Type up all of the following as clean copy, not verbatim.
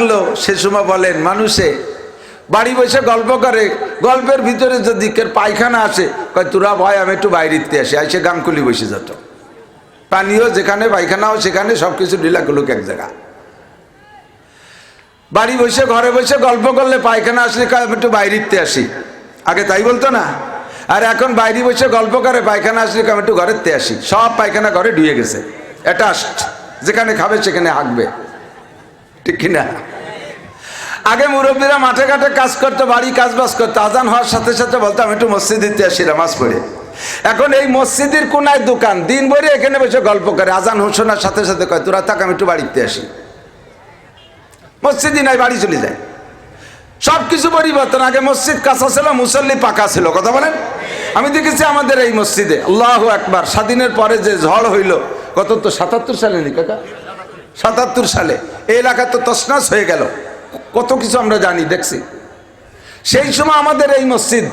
লাগলো সে সময় বলেন মানুষে বাড়ি বসে গল্প করে, গল্পের ভিতরে যদি কের পায়খানা আসে কয় তোরা ভয় আমি একটু বাইরেতে আসি, আইসে গামকুলি বসে যেত, পানিও যেখানে পায়খানাও সেখানে সবকিছু ঢিলাগুলোক এক জায়গা। বাড়ি বসে ঘরে বসে গল্প করলে পায়খানা আসলে কয় আমি একটু বাইরেতে আসি, আগে তাই বলতো না? আর এখন বাইরে বসে গল্প করে পায়খানা আসলে কয় আমি একটু ঘরেতে আসি, সব পায়খানা ঘরে ঢুয়ে গেছে, অ্যাটাচড, যেখানে খাবে সেখানে হাঁকবে, ঠিক কিনা? আগে মুরব্বীরা মাঠে ঘাটে কাজ করতো, বাড়ি কাজ বাজ করতো, আজান হওয়ার সাথে সাথে বলতো আমি একটু মসজিদে আসি নামাজ পড়ে। এখন এই মসজিদের কোনায় দোকান, দিন ভরে এখানে বসে গল্প করে, আজান শোনার সাথে সাথে কয় তোরা থাক আমি একটু বাড়িতে আসি, মসজিদই নাই বাড়ি চলে যায়। সবকিছু পরিবর্তন। আগে মসজিদ কাঁচা ছিল, মুসল্লি পাকা ছিল, কথা বলেন? আমি দেখেছি আমাদের এই মসজিদে আল্লাহু আকবার স্বাধীনের পরে যে ঝড় হইল, কত তো 77 সালে নি কাকা, 77 সালে এই এলাকা তো তছনছ হয়ে গেল, কত কিছু আমরা জানি দেখছি। সেই সময় আমাদের এই মসজিদ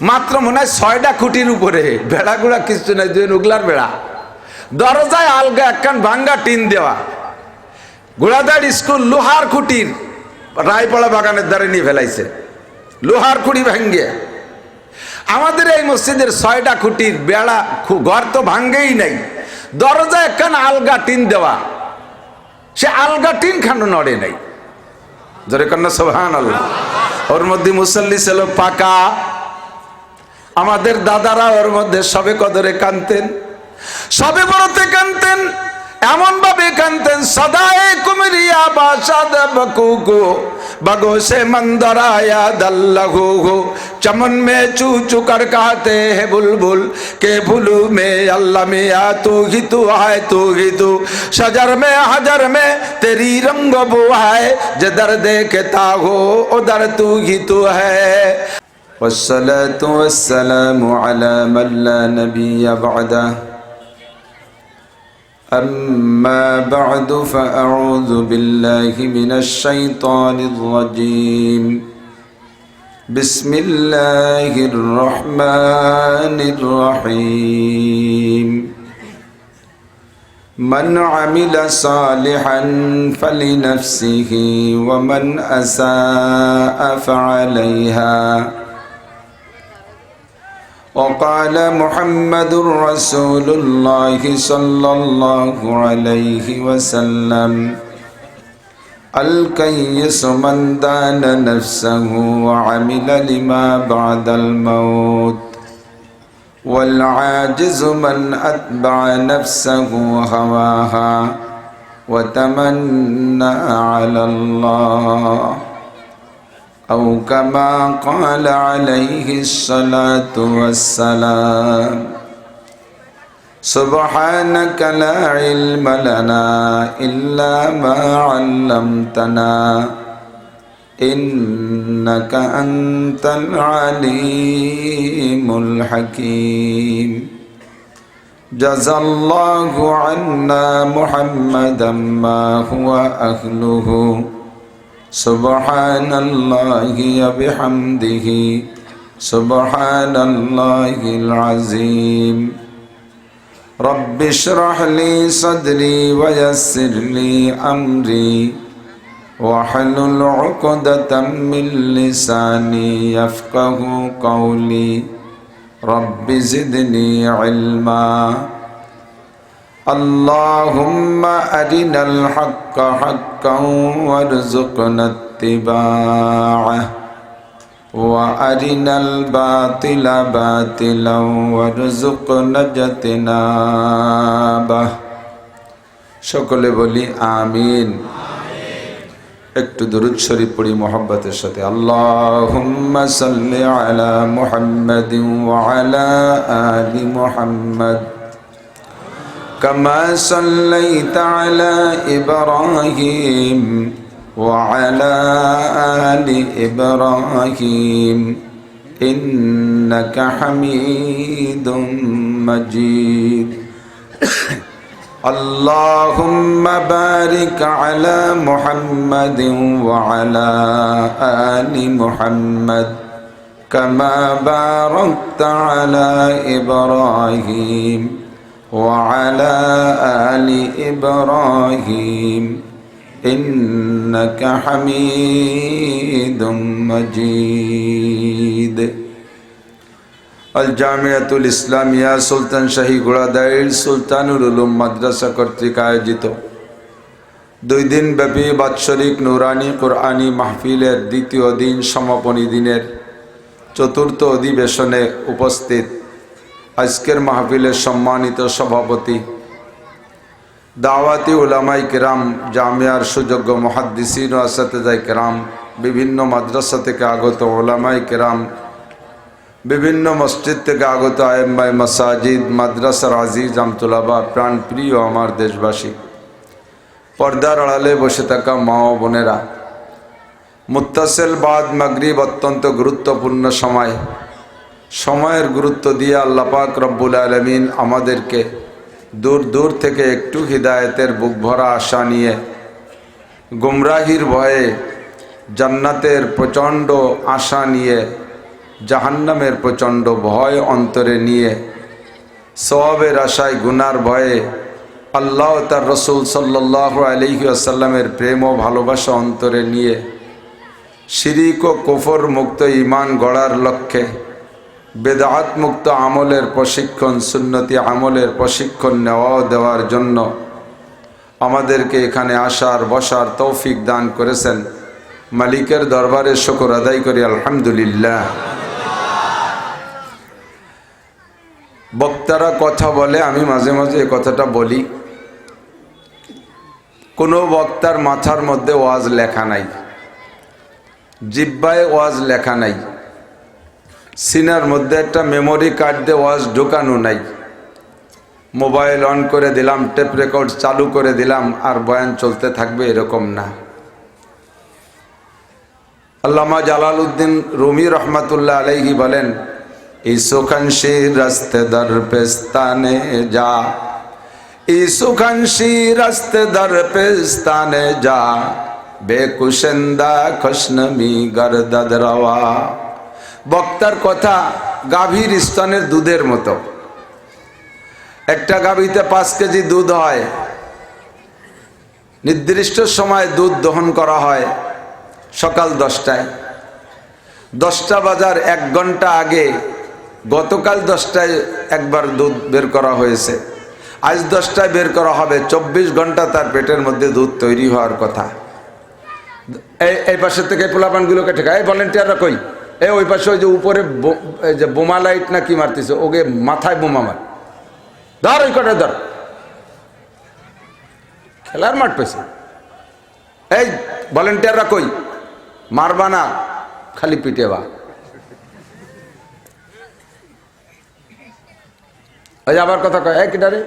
মাত্র মনে হয় 6টা খুঁটির উপরে, বেড়াগুড়া কিছু নাই, 2 নুগলার বেড়া, দরজায় আলগা একখান ভাঙ্গা টিন দেওয়া, গোড়াদার স্কুল লোহার খুঁটির, রায়পাড়া বাগানের দ্বারে নিয়ে ফেলাইছে লোহার খুঁটি ভাঙ্গে। আমাদের এই মসজিদের 6টা খুঁটির বেড়া, ঘর তো ভাঙ্গেই নাই, দরজায় একখান আলগা টিন দেওয়া, সে আলগা টিন খানো নড়ে নাই, জোরে কন্যা সুবহানাল্লাহ। ওর মধ্যে মুসল্লি ছিল পাকা, আমাদের দাদারা ওর মধ্যে সবে কদরে কানতেন, সবে বড়তে কানতেন, এমন ভাবে কানতেন সদায়ে কুমরিয়া বাসাদ বকুগো बगो से मंदर आया दल्लहू हो चमन में चू चू कर कहते हैं बुलबुल के बुलू में अल्लाह में आ तू ही तू है तू ही तू शजर में हजर में तेरी रंग बो है जिधर देखता हो उधर तू ही तू है वस्सलातु वस्सलामु अला मन ला नबिय बअदा أما بعد فأعوذ بالله من الشيطان الرجيم بسم الله الرحمن الرحيم من عمل صالحا فلنفسه ومن أساء فعليها وقال محمد رسول الله صلى الله عليه وسلم الكيس من دان نفسه وعمل لما بعد الموت والعاجز من أتبع نفسه هواها وتمنى على الله أو كما قال عليه الصلاة والسلام سبحانك لا علم لنا إلا ما علمتنا إنك أنت العليم الحكيم جزى الله عنا محمدا ما هو أهله سبحان الله وبحمده سبحان الله العظيم رب اشرح لي صدري ويسر لي أمري واحلل عقدة من لساني يفقه قولي رب زدني علما اللهم أرنا الحق حقا وارزقنا اتباعه وأرنا الباطل باطلا وارزقنا اجتنابه সকলে বলি আমিন। একটু দরুদ শরীফ পড়ি মোহাব্বতের সাথে। আল্লাহুম্মা সাল্লি আলা মুহাম্মাদিন ওয়া আলা আলি মুহাম্মাদ كما صليت على إبراهيم وعلى آل إبراهيم إنك حميد مجيد اللهم بارك على محمد وعلى آل محمد كما باركت على إبراهيم وعلى آل إبراهيم إنك حميد مجيد আল-জামিয়াতুল ইসলামিয়া সুলতান শাহী ঘোড়াদাইল সুলতানুল উলুম মাদ্রাসা কর্তৃক আয়োজিত 2 দিন ব্যাপী বাৎসরিক নুরানি কোরআনী মাহফিলের দ্বিতীয় দিন সমাপনী দিনের চতুর্থ অধিবেশনে উপস্থিত আজকের মাহফিলের সম্মানিত সভাপতি দাওয়াতি উলামায়ে কেরাম, জামিয়ার সুযোগ্য মুহাদ্দিসিন ও আসাতিজায়ে কেরাম, বিভিন্ন মাদ্রাসা থেকে আগত উলামায়ে কেরাম, বিভিন্ন মসজিদ থেকে আগত আইম্মায়ে মাসাজিদ, মাদ্রাসার আজিজ আমতুলাবা, প্রাণ প্রিয় আমার দেশবাসী, পর্দার আড়ালে বসে থাকা মা ও বোনেরা, মুত্তাসিল বাদ মাগরিব অত্যন্ত গুরুত্বপূর্ণ সময়ের গুরুত্ব দিয়ে আল্লাহ পাক রব্বুল আলামিন আমাদেরকে দূর দূর থেকে একটু হিদায়েতের বুক ভরা আশা নিয়ে গুমরাহির ভয়ে, জান্নাতের প্রচণ্ড আশা নিয়ে, জাহান্নামের প্রচণ্ড ভয় অন্তরে নিয়ে, সওয়াবের আশায় গুনার ভয়ে, আল্লাহ তার রসুল সাল্লাল্লাহু আলাইহি ওয়াসাল্লামের প্রেম ও ভালোবাসা অন্তরে নিয়ে শিরিক ও কুফর মুক্ত ঈমান গড়ার লক্ষ্যে বেদাত মুক্ত আমলের প্রশিক্ষণ, সুন্নতি আমলের প্রশিক্ষণ নেওয়া ও দেওয়ার জন্য আমাদেরকে এখানে আসার বসার তৌফিক দান করেছেন। মালিকের দরবারে শুকর আদায় করি আলহামদুলিল্লাহ। বক্তারা কথা বলে, আমি মাঝে মাঝে এই কথাটা বলি, কোনো বক্তার মাথার মধ্যে ওয়াজ লেখা নাই, জিব্বায় ওয়াজ লেখা নাই, সিনার মধ্যে একটা মেমোরি কার্ড দিয়ে ওয়াজ ঢোকানো নাই, মোবাইল অন করে দিলাম, টেপ রেকর্ড চালু করে দিলাম আর বয়ান চলতে থাকবে, এরকম না। আল্লামা জালালউদ্দিন রুমি রহমাতুল্লাহ আলাইহি বলেন, এই সুখানশি রাস্তে দর পেস্তানে যা, এই সুখানশি রাস্তে দর পেস্তানে যা, বেকুশন্দা খশনমি গরদদ রওয়া। বক্তার কথা গাভীর স্তনের দুধের মতো। একটা গাভীতে 5 কেজি দুধ হয়, নির্দিষ্ট সময় দুধ দহন করা হয় সকাল 10টায়, 10টা বাজার 1 ঘন্টা আগে গতকাল 10টায় একবার দুধ বের করা হয়েছে, আজ 10টায় বের করা হবে, 24 ঘন্টা তার পেটের মধ্যে দুধ তৈরি হওয়ার কথা। এই পাশের থেকে পোলাপানগুলোকে ঠেকা, এই ভলেন্টিয়াররা কই, এই ওই পাশে ওই যে উপরে এই যে বোমা লাইট না কি মারতেছে, ওকে মাথায় বোমা মার, ধর ওই কটা ধর, খেলার মাঠ পেয়েছে। এই ভলেন্টিয়াররা কই, মারবা না, খালি পিটেবা। ওই আবার কথা কয়, এক কিটারে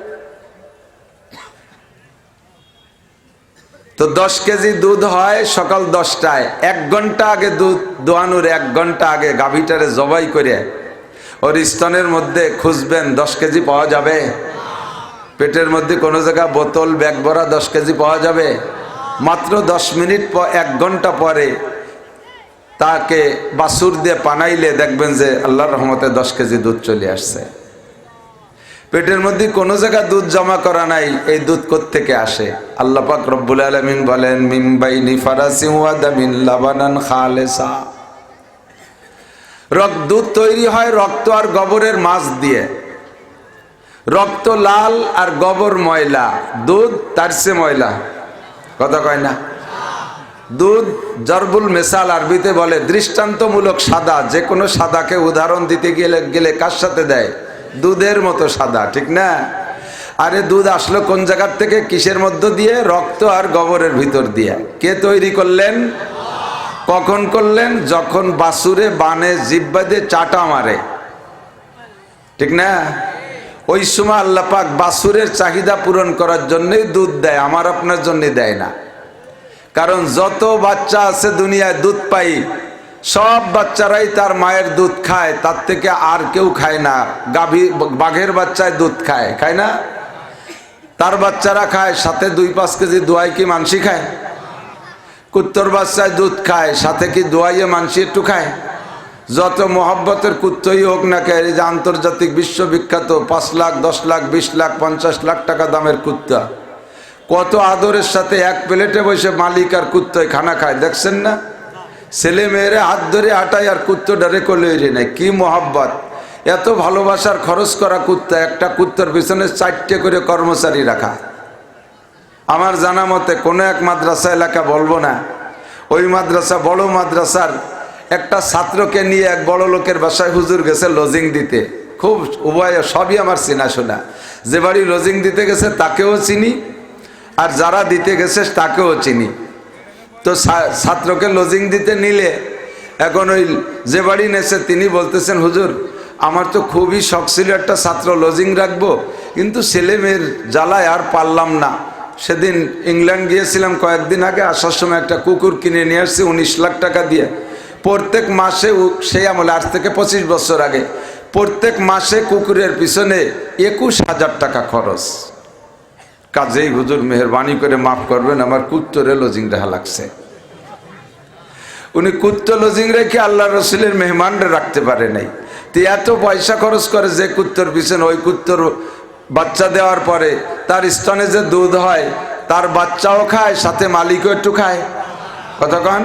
তো 10 কেজি দুধ হয় সকাল 10টায়, 1 ঘন্টা আগে দুধ দোয়ানোর 1 ঘন্টা আগে গাভীটারে জবাই করে ওর স্তনের মধ্যে খুঁজবেন 10 কেজি পাওয়া যাবে? পেটের মধ্যে কোনো জায়গা বোতল ব্যাগ ভরা 10 কেজি পাওয়া যাবে? মাত্র 10 মিনিট 1 ঘন্টা পরে তাকে বাছুর দিয়ে পানাইলে দেখবেন যে আল্লাহর রহমতে 10 কেজি দুধ চলে আসছে। পেটের মধ্যে কোনো জায়গা দুধ জমা করা নাই, এই দুধ কোত্থেকে আসে? আল্লাহ পাক রব্বুল আলামিন বলেন, মিন বাইনি ফারাসিন ওয়া দামিন লাবানান খালিসা। দুধ তৈরি হয় রক্ত আর গোবরের মাছ দিয়ে। রক্ত লাল আর গোবর ময়লা, দুধ তার চেয়ে ময়লা, কথা কয় না? দুধ জরবুল মেসাল আরবিতে বলে দৃষ্টান্তমূলক সাদা। যে কোনো সাদাকে উদাহরণ দিতে গেলে কার সাথে দেয়? দুধের মতো সাদা, ঠিক না? আরে দুধ আসলো কোন জায়গার থেকে, কিসের মধ্য দিয়ে? রক্ত আর গোবরের ভিতর দিয়ে। কে তৈরি করলেন? কখন করলেন? যখন বাছুরে বানে জিহ্বা দিয়ে চাটা মারে, ঠিক না? ওই সময় আল্লাহ পাক বাছুরের চাহিদা পূরণ করার জন্যই দুধ দেয়, আমার আপনার জন্য দেয় না। কারণ যত বাচ্চা আছে দুনিয়ায় দুধ পাই, সব বাচ্চারাই তার মায়ের দুধ খায়, তার থেকে আর কেউ খায় না। বাঘের বাচ্চায় দুধ খায়, খায় না? তার বাচ্চারা খায়, সাথে 2-5 কেজি দোয়াই কি মানসি খায়? কুত্তর বাচ্চায় দুধ খায়, সাথে কি দোয়াইয়ে মানসি একটু খায়? যত মোহাব্বতের কুত্তই হোক না কে, এই যে আন্তর্জাতিক বিশ্ববিখ্যাত 5 লাখ 10 লাখ 20 লাখ 50 লাখ টাকা দামের কুত্তা, কত আদরের সাথে এক প্লেটে বসে মালিক আর কুত্তয় খানা খায়, দেখছেন না? ছেলে মেয়েরে হাত ধরে আটাই আর কুত্তো ডারে কোলে নেয়, কি মোহাব্বত! এত ভালোবাসার খরচ করা কুত্তা, একটা কুত্তার পিছনে 4টে করে কর্মচারী রাখা। আমার জানা মতে কোনো এক মাদ্রাসা এলাকা বলবো না, ওই মাদ্রাসা বড় মাদ্রাসার একটা ছাত্রকে নিয়ে এক বড় লোকের বাসায় হুজুর গেছে লজিং দিতে। খুব উভয় সবই আমার চেনাশোনা, যে বাড়ি লজিং দিতে গেছে তাকেও চিনি, আর যারা দিতে গেছে তাকেও চিনি। তো ছাত্রকে লজিং দিতে নিলে এখন ওই যে বাড়ি নেছে তিনি বলতেছেন, হুজুর আমার তো খুবই শখ ছিল একটা ছাত্র লজিং রাখবো, কিন্তু ছেলে মেয়ের জ্বালায় আর পারলাম না। সেদিন ইংল্যান্ড গিয়েছিলাম কয়েকদিন আগে, আসার সময় একটা কুকুর কিনে নিয়ে আসছি 19 লাখ টাকা দিয়ে। প্রত্যেক মাসে, সেই আমলে আজ থেকে 25 বছর আগে, প্রত্যেক মাসে কুকুরের পিছনে 21,000 টাকা খরচ। কাজেই হুজুর মেহরবানি করে মাফ করবেন, আমার কুত্তরে লজিং রাখা লাগছে। উনি কুত্ত লজিং রেখে আল্লাহ রসুলের মেহমানরা রাখতে পারে নাই। তো এত পয়সা খরচ করে যে কুত্তর পিছনে, ওই কুত্তর বাচ্চা দেওয়ার পরে তার স্তনে যে দুধ হয় তার বাচ্চাও খায়, সাথে মালিকও একটু খায়। কতক্ষণ?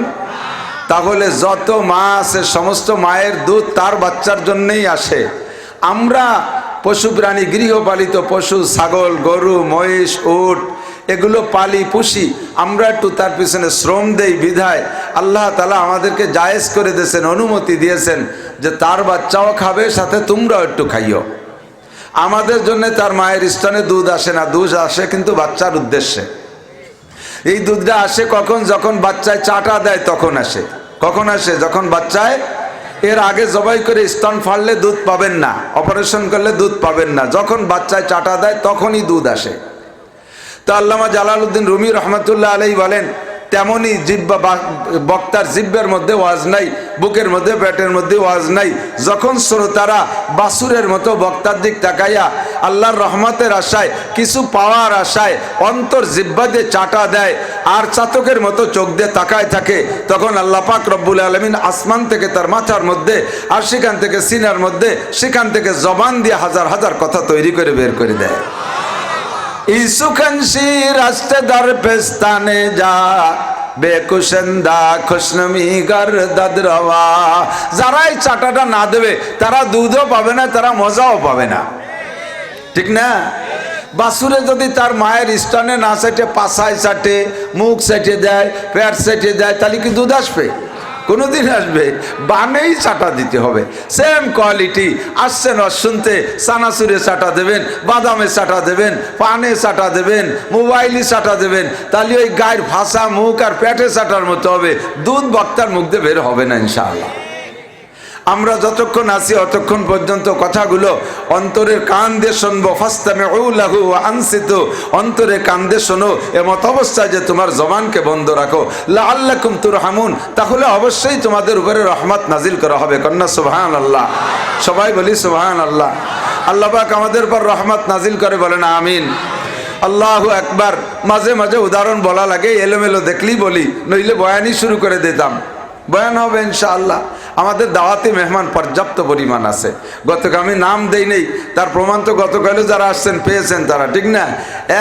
তাহলে যত মা আছে সমস্ত মায়ের দুধ তার বাচ্চার জন্যই আসে। আমরা পশু প্রাণী, গৃহপালিত পশু, ছাগল, গরু, মহিষ, উট, এগুলো পালি পুষি, আমরা একটু তার পিছনে শ্রম দেই বিধায় আল্লাহ তাআলা আমাদেরকে জায়েজ করে দিয়েছেন, অনুমতি দিয়েছেন যে তার বাচ্চাও খাবে, সাথে তোমরাও একটু খাইও। আমাদের জন্য তার মায়ের স্তনে দুধ আসে না, দুধ আসে কিন্তু বাচ্চার উদ্দেশ্যে। এই দুধটা আসে কখন? যখন বাচ্চায় চাটা দেয় তখন আসে। কখন আসে? যখন বাচ্চায়, এর আগে জবাই করে স্তন ফাড়লে দুধ পাবেন না, অপারেশন করলে দুধ পাবেন না। যখন বাচ্চায় চাটা দেয় তখনই দুধ আসে। তো আল্লামা জালালউদ্দিন রুমি রহমতুল্লাহ আলাইহি বলেন, তেমনি জিব্বা, বক্তার জিব্বের মধ্যে ওয়াজ নাই, বুকের মধ্যে পেটের মধ্যে ওয়াজ নাই। যখন শ্রোতারা বাসুরের মতো বক্তার দিক তাকাইয়া আল্লাহর রহমতের আশায়, কিছু পাওয়ার আশায় অন্তর জিব্বা দিয়ে চাটা দেয় আর চাতকের মতো চোখ দিয়ে তাকায় থাকে, তখন আল্লাহ পাক রব্বুল আলামিন আসমান থেকে তার মাথার মধ্যে, আর সেখান থেকে সিনার মধ্যে, সেখান থেকে জবান দিয়ে হাজার হাজার কথা তৈরি করে বের করে দেয়। ইসুখনশি রাস্তে দর পেস্তানে যা বেকুশন্দা খুশনমি গর্দদ রওয়া। যারাই চাটাটা না দেবে তারা দুধও পাবে না, তারা মজাও পাবে না, ঠিক না? বাসুরে যদি তার মায়ের স্তনে না সেটে, পাছায় চাটে, মুখ সেটে দেয়, পেট সেটে দেয়, তাহলে কি দুধ আসবে? কোনোদিন আসবে? বানেই চাটা দিতে হবে, সেম কোয়ালিটি। আসছেন শুনতে, সানাসুরে চাটা দেবেন, বাদামে চাটা দেবেন, পানে চাটা দেবেন, মোবাইলে চাটা দেবেন, তাহলে ওই গায়ের ভাষা, মুখ আর পেটে চাটার মতো হবে, দুধ বক্তার মুখ দিয়ে বের হবে না ইনশাআল্লাহ। আমরা যতক্ষণ আছি অতক্ষণ পর্যন্ত কথাগুলো অন্তরের কান দিয়ে শুনবো। ফাস্তামিউ লাহু ওয়া আনসিতু, অন্তরে কান দিয়ে শোনো, এমত অবস্থায় যে তোমার জবানকে বন্ধ রাখো। লাআল্লাকুম তুরহামুন, তাহলে অবশ্যই তোমাদের উপরে রহমত নাজিল করা হবে। কন্যা সুবহানাল্লাহ, সবাই বলি সুবহানাল্লাহ। আল্লাহ পাক আমাদের উপর রহমত নাজিল করে, বলেন আমিন। আল্লাহু আকবার। মাঝে মাঝে উদাহরণ বলা লাগে, এলোমেলো দেখলেই বলি, নইলে বয়ানই শুরু করে দিতাম। বয়ান হবে ইনশাআল্লাহ। আমাদের দাওয়াতি মেহমান পর্যাপ্ত পরিমাণ আছে। গতকাল আমি নাম দেই নেই, তার প্রমাণ তো গতকালও যারা আসছেন পেয়েছেন তারা, ঠিক না?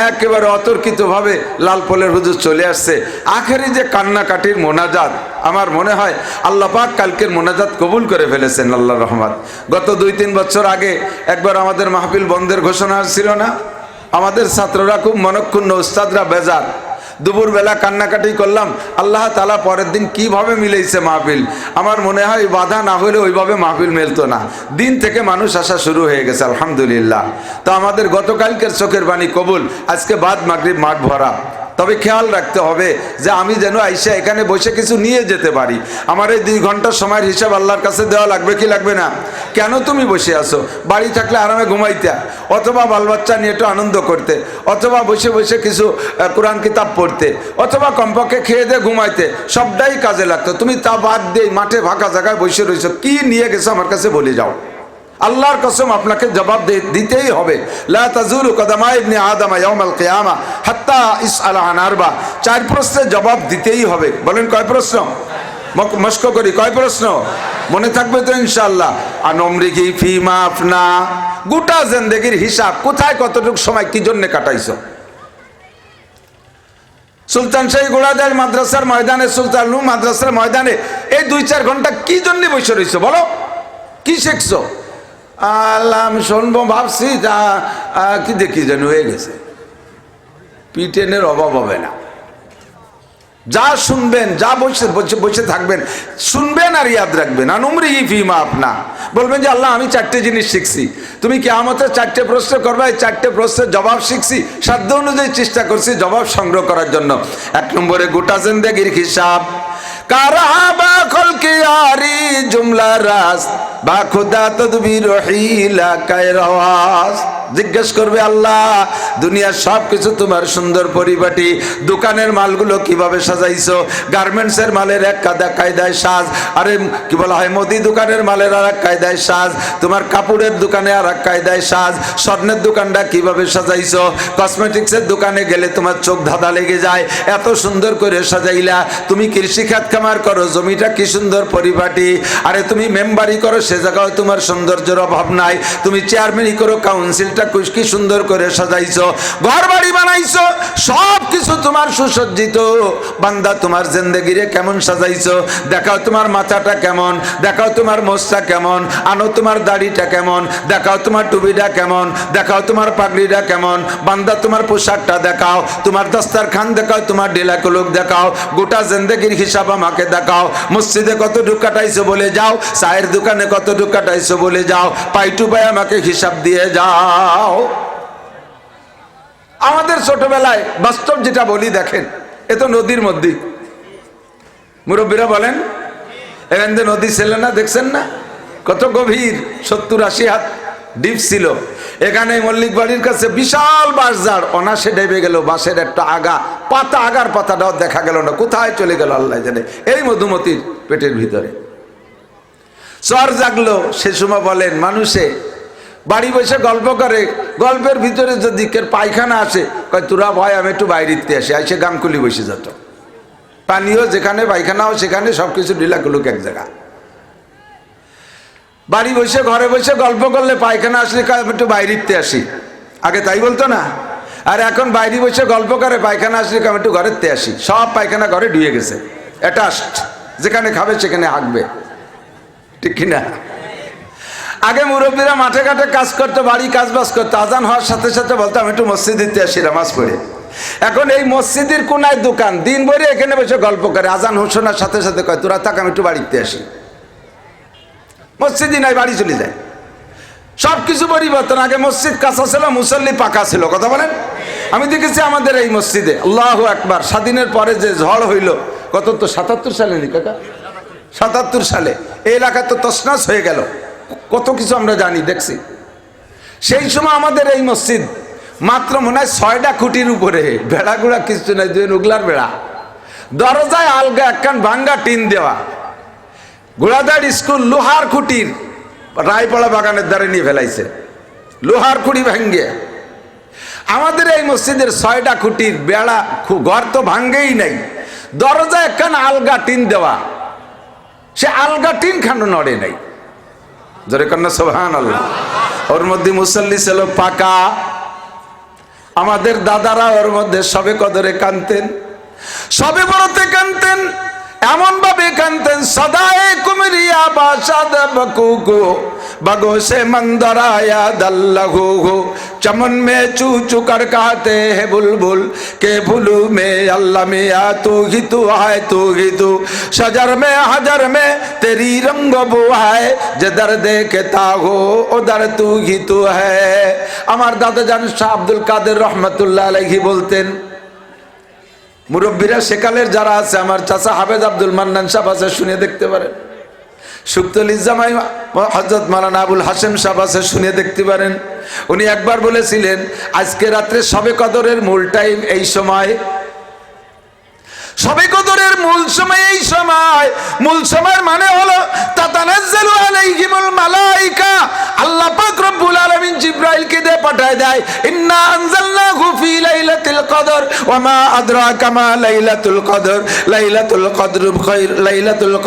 একেবারে অতর্কিতভাবে লালপলের হুজুর চলে আসছে। আখেরি যে কান্নাকাটির মোনাজাত, আমার মনে হয় আল্লাহ পাক কালকের মোনাজাত কবুল করে ফেলেছেন, আল্লাহর রহমত। গত 2-3 বছর আগে একবার আমাদের মাহফিল বন্ধের ঘোষণা ছিল না? আমাদের ছাত্ররা খুব মনক্ষুণ্ণ, উস্তাদরা বেজার। দুপুরবেলা কান্নাকাটি করলাম, আল্লাহ তাআলা পরের দিন কিভাবে মিলেছে মাহফিল। আমার মনে হয় বাধা না হলে ওইভাবে মাহফিল মিলতো না। দিন থেকে মানুষ আসা শুরু হয়ে গেছে, আলহামদুলিল্লাহ। তো আমাদের গতকালকের চোখের বাণী কবুল, আজকে বাদ মাগরিব মাঠ ভরা। তবে খেয়াল রাখতে হবে যে আমি যেন আইসা এখানে বসে কিছু নিয়ে যেতে পারি। আমার এই 2 ঘন্টার সময়ের হিসাব আল্লাহর কাছে দেওয়া লাগবে কি লাগবে না? কেন তুমি বসে আসো? বাড়ি থাকলে আরামে ঘুমাইতে, অথবা বাল বাচ্চা নিয়ে একটু আনন্দ করতে, অথবা বসে বসে কিছু কোরআন কিতাব পড়তে, অথবা কমপক্ষে খেয়ে দিয়ে ঘুমাইতে, সবটাই কাজে লাগতো। তুমি তা বাদ দিয়ে মাঠে ফাঁকা জায়গায় বসে রয়েছো, কি নিয়ে গেছো আমার কাছে বলে যাও। আল্লাহর কসম আপনাকে জবাব দিতেই হবে। লা তাজুলু কদামা ইবনে আদম ইয়াউমাল কিয়ামা হাত্তা ইসআল আন আরবা। 4 প্রশ্নের জবাব দিতেই হবে। বলেন কয় প্রশ্ন? মস্ক করি, কয় প্রশ্ন? মনে থাকবে তো ইনশাআল্লাহ। আনমরিকি ফিমা আফনা, গোটা জিন্দেগির হিসাব, কোথায় কতটুকু সময় কি জন্য কাটাইছো। সুলতান শাহী গোড়াদার মাদ্রাসার ময়দানে, সুলতানুর মাদ্রাসার ময়দানে এই 2-4 ঘন্টা কি জন্য বসে রয়েছো বলো? কি শিখছো? আল্লাহ আমি শুনবো ভাবছি, যা কি দেখি যেন হয়ে গেছে। পিটেনের অভাব হবে না। যা শুনবেন, যা বসে বসে থাকবেন, শুনবেন আর ইয়াদ রাখবেন। আনুমরি ফিমা আপনা বলবেন যে আল্লাহ আমি 4টে জিনিস শিখছি, তুমি কিয়ামতের 4টে প্রশ্ন করবে, এই 4টে প্রশ্নের জবাব শিখছি, সাধ্য অনুযায়ী চেষ্টা করছি জবাব সংগ্রহ করার জন্য। 1 নম্বরে গোটা জিন্দেগির হিসাব, কারাবা খলকে আরি জুমলা রাস বা খুদা তদবির হিলা কায়রাওয়াস। জিজ্ঞেস করবে আল্লাহ দুনিয়ার সব কিছু তোমার সুন্দর পরিপাটি, দোকানের মালগুলো কিভাবে সাজাইছো, গার্মেন্টসের মালের এক কায়দায় সাজ, আরে কি বলা হয় মুদি দোকানের মালের আর এক কায়দায় সাজ, তোমার কাপড়ের দোকানে আর এক কায়দায় সাজ, স্বর্ণের দোকানটা কিভাবে সাজাইছো, কসমেটিক্সের দোকানে গেলে তোমার চোখ ধাঁধা লেগে যায়, এত সুন্দর করে সাজাইলা। তুমি কৃষি খাত খামার করো, জমিটা কি সুন্দর পরিপাটি, আরে তুমি মেম্বারি করো, সে জায়গায় তোমার সৌন্দর্যের অভাব নাই, তুমি চেয়ারম্যানই করো, কাউন্সিলটা কি সুন্দর করে সাজাইছো, ঘর বাড়ি বানাইছো, সব কিছু তোমার সুসজ্জিত। বান্দা তোমার জিন্দেগিরে কেমন সাজাইছো, দেখাও তোমার মাথাটা কেমন, দেখাও তোমার মোছটা কেমন, আনো তোমার দাড়িটা কেমন, দেখাও তোমার টুপিটা কেমন, দেখাও তোমার পাগড়িটা কেমন। বান্দা তোমার পোশাকটা দেখাও, তোমার দস্তারখান দেখাও, তোমার ডেলাকুলুক দেখাও, গোটা জিন্দেগির হিসাব আমাকে দেখাও। মসজিদে কতটুকু কাটাইছো বলে যাও, চায়ের দোকানে কতটুকু কাটাইছো বলে যাও, পাইটু পাই আমাকে হিসাব দিয়ে যাও। আমাদের ছোটবেলায় বাস্তব যেটা বলি দেখেন, এ তো নদীর মধ্যে, মুরব্বীরা বলেন এখান থেকে নদী ছিল না, দেখছেন না কত গভীর, 70-80 হাত ডিপ ছিল। এখানে মল্লিক বাড়ির কাছে বিশাল বাঁশঝাড়, অনাসে ডেবে গেল, বাঁশের একটা আগার পাতাটাও দেখা গেল না, কোথায় চলে গেল আল্লাহ জানে, এই মধুমতির পেটের ভিতরে। চর জাগলো, সে সময় বলেন মানুষে বাড়ি বসে গল্প করে, গল্পের ভিতরে যদি পায়খানা আসে, কয় তোরা ভয় আমি একটু বাইরেতে আসি, আইসে গামকুলি বসে যেত, পানিও যেখানে পায়খানাও সেখানে, সবকিছু ঢিলাকুলুক এক জায়গা। বাড়ি বসে ঘরে বসে গল্প করলে পায়খানা আসলে আমি একটু বাইরেতে আসি, আগে তাই বলতো না, আর এখন বাইরে বসে গল্প করে পায়খানা আসলে আমি একটু ঘরেতে আসি, সব পায়খানা ঘরে ঢুয়ে গেছে, অ্যাটাচড, যেখানে খাবে সেখানে হাঁকবে, ঠিক কিনা? আগে মুরব্বীরা মাঠে ঘাটে কাজ করতো, বাড়ি কাজ বাজ করতো, আজান হওয়ার সাথে সাথে বলতো আমি একটু মসজিদে আসি নামাজ পড়ে। এখন এই মসজিদের কোনায় দোকান, দিন ভরে এখানে বসে গল্প করে, আজান হোসনার সাথে সাথে কয় তোরা থাক আমি একটু বাড়িতে আসি, মসজিদই নাই বাড়ি চলে যায়। সবকিছু পরিবর্তন, আগে মসজিদ কাঁচা ছিল, মুসল্লি পাকা ছিল, কথা বলেন। আমি দেখেছি আমাদের এই মসজিদে, আল্লাহু আকবার, স্বাধীনের পরে যে ঝড় হইল, কত তো 77 সালে নি কাকা, 77 সালে এই এলাকা তো তছনছ হয়ে গেল, কত কিছু আমরা জানি দেখছি। সেই সময় আমাদের এই মসজিদ মাত্র মনে হয় 6টা খুঁটির উপরে, বেড়াগুড়া কিছু নাই, 2 উগলার বেড়া, দরজায় আলগা একখান ভাঙ্গা টিন দেওয়া, গোড়াদার স্কুল লোহার খুঁটির, রায়পাড়া বাগানের দ্বারে নিয়ে ফেলাইছে, লোহার খুঁটি ভাঙ্গে। আমাদের এই মসজিদের 6টা খুঁটির বেড়া, ঘর তো ভাঙ্গেই নাই, দরজায় একখান আলগা টিন দেওয়া, সে আলগা টিন খানো নড়ে নাই, জোরে কন্যা সুবহানাল্লাহ। ওর মধ্যে মুসল্লি ছিল পাকা, আমাদের দাদারা ওর মধ্যে সবে কদরে কানতেন, সবে বড়তে কানতেন, এমন ভাবে কানতেন সদায়ে কুমরিয়া বাসাদ বকুকু बगो से मंदर आया दल्लहू चमन में चू चू कर कहते हैं बुलबुल के फूलू में अल्लाह में आ तू ही तू है तू ही तू शजर में हजर में तेरी रंग बुआए जिधर देखता हो उधर तू ही तू है। আমার দাদা জান শাহ আব্দুল কাদের রহমতুল্লাহ আলাইহি বলতেন, মুরব্বীরা সেকালের যারা আছে, আমার চাচা হাফেজ আব্দুল মান্নান সাহেব আছে, শুনে দেখতে পারেন, সুক্তুল ইজামাই হযরত মাওলানা আবুল হাশেম সাহেব আছে, শুনে দেখতে পারেন। উনি একবার বলেছিলেন আজকে রাত্রে শবে কদরের মূল টাইম এই সময়, শবে কদরের মূল সময় এই সময়, মূল সময়ের মানে হলো তাতানাজ্জালু আলাইহিমুল মালাইকা, আল্লাহ পাক রব্বুল আলামিন জিবরাইলকে দিয়ে পাঠায় দেয়, ইন্না আনজালনাহু ফি লাইলাতুল কদর ওয়া মা আদরাকা মা লাইলাতুল কদর, লাইলাতুল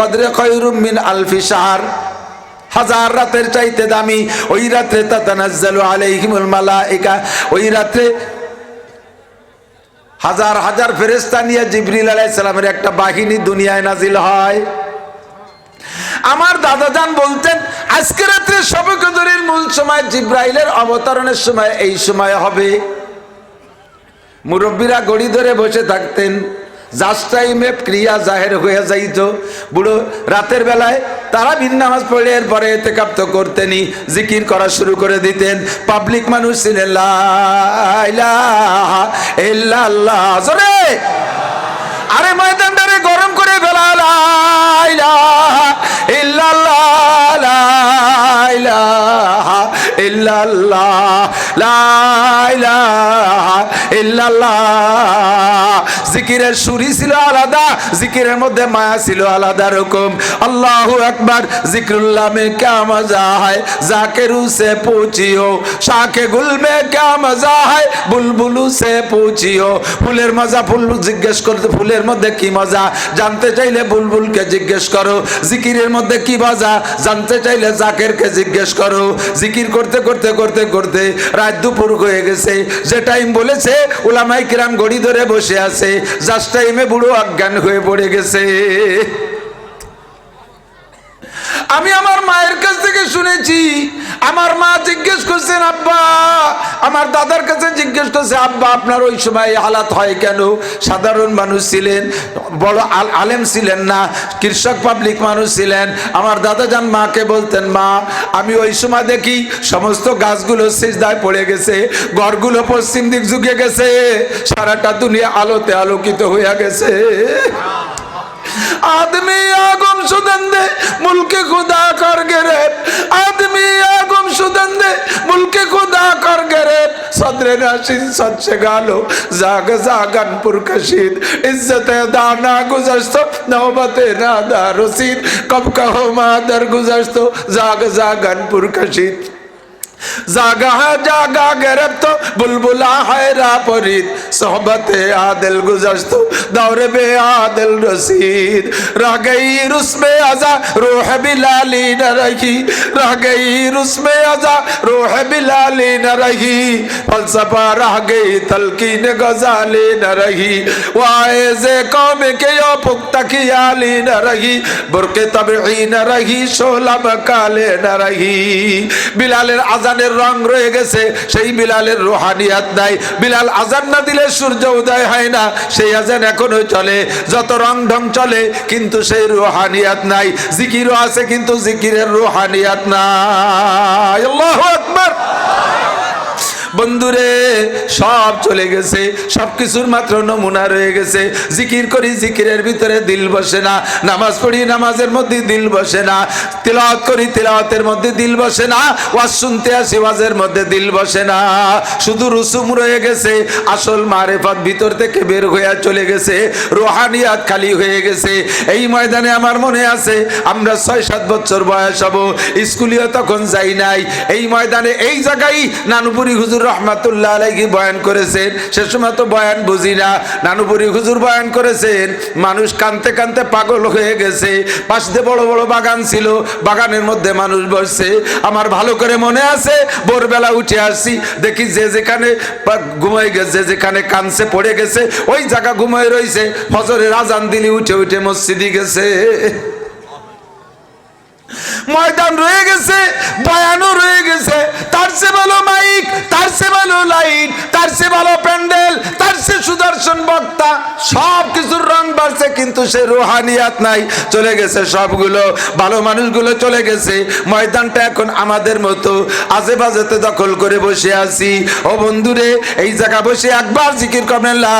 কদর খায়রুম মিন আলফি শাহর, হাজার রাতের চাইতে দামি। ওই রাতে তাতানাজ্জালু আলাইহিমুল মালাইকা, ওই রাতে হাজার হাজার ফেরেশতা নিয়ে জিবরিল আলাইহিস সালামের একটা বাহিনী দুনিয়ায় নাজিল হয়। আমার দাদাজান বলতেন আজকে রাত্রে শবে কদরের মূল সময় জিব্রাইলের অবতরণের সময় এই সময় হবে। মুরব্বীরা গড়ি ধরে বসে থাকতেন, জাস্ট টাইমে ক্রিয়া জাহের হয়ে যাইত। বুড়ো রাতের বেলায় তারা বিন নামাজ পড়ে এরপরে ইতিকাফ তো করতেনি, জিকির করা শুরু করে দিতেন। পাবলিক মানুষ ছিলেন লা ইলাহা ইল্লাল্লাহ জোরে, আরে ময়দানটারে গরম করে ফেলা লা ইলাহা ইল্লাল্লাহ লা ইলাহা ইল্লাল্লাহ লা ইলাহা ইল্লাল্লাহ। জিকিরের সুরি ছিল আলাদা, জিকিরের মধ্যে মায়া ছিল আলাদা রকম। আল্লাহু আকবার। জিক্রুল্লাহ में क्या मजा है जाकिरू से पूछियो, शाखे गुल में क्या मजा है बुलबुलू से पूछियो। ফুলের মজা ফুল জিজ্ঞেস করতে, ফুলের মধ্যে কি মজা জানতে চাইলে বুলবুলকে জিজ্ঞেস করো। জিকিরের মধ্যে কি মজা জানতে চাইলে জাকিরকে জিজ্ঞেস করো। জিকির করতে করতে করতে করতে রাত দুপুর হয়ে গেছে। যে টাইম বলেছে উলামায়ে কিরাম ঘড়ি ধরে বসে আছে, জাস্ট টাইমে বুড়ো অজ্ঞান হয়ে পড়ে গেছে। আমি আমার মায়ের কাছ থেকে শুনেছি, আমার মা জিজ্ঞেস করছেন আব্বা, আমার দাদার কাছে জিজ্ঞেস করছে আব্বা আপনার ওই সময় হালাত হয় কেন? সাধারণ মানুষ ছিলেন, বড় আলেম ছিলেন না, কৃষক পাবলিক মানুষ ছিলেন। আমার দাদা যান মাকে বলতেন মা আমি ওই সময় দেখি সমস্ত গাছগুলো সিজদায় পড়ে গেছে, ঘরগুলো পশ্চিম দিক ঝুঁকে গেছে, সারাটা দুনিয়া আলোতে আলোকিত হয়ে গেছে। आदमी आगम सुदंदे मुल्क खुदा कर गिरे, आदमी आगम सुदंदे मुल्क खुदा कर गिरे। सदरे नाशिद सच से गालो जाग जागन पुरकशीद, इज्जत दाना गुजश्तो नौबते नादा रसीद, कब कहो मादर गुजश्तो जाग जागन पुरकशीद। जागा जागा गिरफ्त बुलबुला है रापरीद, सोहबते आदिल गुजश्तो दौरे बे आदिल रसीद। रह गई रुस्मे अजा रूह बिलाली न रही, रह गई रुस्मे अजा रूह बिलाली न रही, फलसफा रह गई तलकीन गजाली न रही, वाइज़े कौम के यो पुख्ता ख्याली न रही, बुरके तबई न रही, शोला मकाले न रही। बिलालेर আজানের রং রয়ে গেছে, সেই বিলালের রুহানিয়াত নাই। বিলাল আজান না দিলে সূর্য উদয় হয় না, সেই আজান এখনো চলে। যত রং ঢং চলে কিন্তু সেই রুহানিয়াত নাই। জিকিরও আছে কিন্তু জিকিরের রুহানিয়াত নাই। আল্লাহু আকবার। বন্ধুরে সব চলে গেছে, সবকিছুর মাত্র নমুনা রয়ে গেছে। জিকির করি জিকিরের ভিতরে দিল বসে না, নামাজ পড়ি নামাজের মধ্যে দিল বসে না, তিলাওয়াত করি তিলাওয়াতের মধ্যে দিল বসে না, ওয়াজ শুনতে আসি ওয়াজের মধ্যে দিল বসে না। শুধু রুসুম রয়ে গেছে, আসল মারেফাত ভিতর থেকে বের হয়ে চলে গেছে, রুহানিয়াত খালি হয়ে গেছে। এই ময়দানে আমার মনে আছে আমরা ৬-৭ বছর বয়স হব, স্কুলেও তখন যাই নাই। এই ময়দানে এই জায়গায় নানুপুরি হুজুর রহমাতুল্লাহ আলাইহি বয়ান করেছেন। সে সময় তো বয়ান বুঝি না, নানুপুরি হুজুর বয়ান করেছেন, মানুষ কানতে কানতে পাগল হয়ে গেছে। পাশ দিয়ে বড় বড় বাগান ছিল, বাগানের মধ্যে মানুষ বসছে। আমার ভালো করে মনে আছে ভোরবেলা উঠে আসছি, দেখি যে যেখানে ঘুমাই গেছে, যেখানে কানছে পড়ে গেছে ওই জায়গা ঘুমাই রয়েছে। ফজরের আজান দিলি উঠে উঠে মসজিদে গেছে। ময়দান রয়ে গেছে, বয়ানও রয়ে গেছে, তার চেয়ে ভালো মাইক, তার চেয়ে ভালো লাইট, তার চেয়ে ভালো প্যান্ডেল, তার চেয়ে সুদর্শন বক্তা, সব কিছুর রং বাড়ছে কিন্তু সে রুহানিয়াত নাই, চলে গেছে সবগুলো। ভালো মানুষগুলো চলে গেছে, ময়দানটা এখন আমাদের মতো আজে বাজেতে দখল করে বসে আছি। ও বন্ধুরে এই জায়গা বসে একবার জিকির করবেন লা